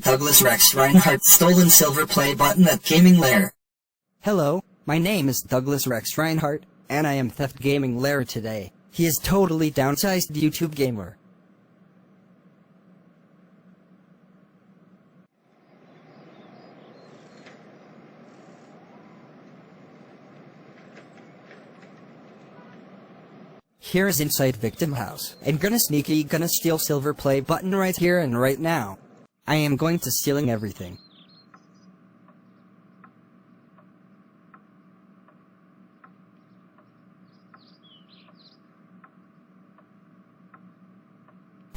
Douglas Rex Rinehart stolen silver play button at Gaming Lair. Hello, my name is Douglas Rex Rinehart, and I am theft gaming Lair today. He is totally downsized YouTube gamer. Here is inside victim house. I'm gonna steal silver play button right here and right now. I am going to stealing everything.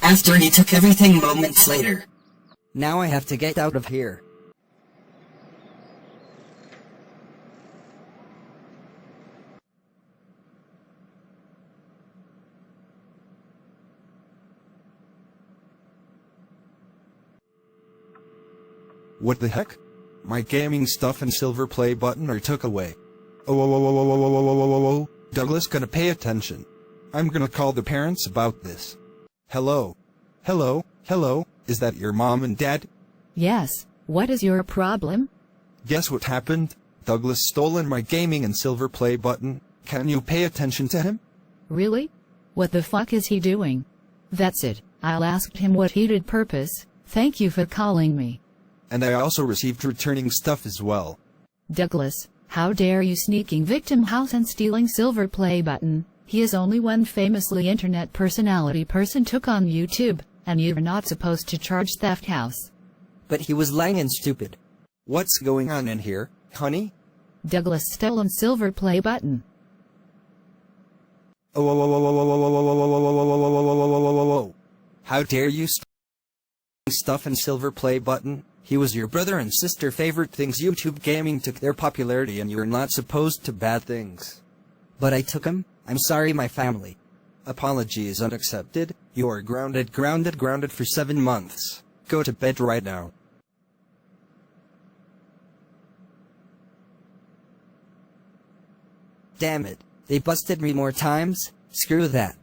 After he took everything moments later. Now I have to get out of here. What the heck? My gaming stuff and silver play button are took away. Oh, Douglas gonna pay attention. I'm gonna call the parents about this. Hello? Hello? Hello? Is that your mom and dad? Yes, what is your problem? Guess what happened? Douglas stolen my gaming and silver play button. Can you pay attention to him? Really? What the fuck is he doing? That's it, I'll ask him what he did purpose. Thank you for calling me. And I also received returning stuff as well. Douglas, how dare you sneaking victim house and stealing silver play button? He is only one famously internet personality person took on YouTube, and you're not supposed to charge theft house. But he was lying and stupid. What's going on in here, honey? Douglas stolen silver play button. How dare you steal stuff and silver play button? He was your brother and sister favorite things. YouTube gaming took their popularity and you're not supposed to bad things. But I took him. I'm sorry, my family. Apology is unaccepted. You are grounded for 7 months. Go to bed right now. Damn it. They busted me more times. Screw that.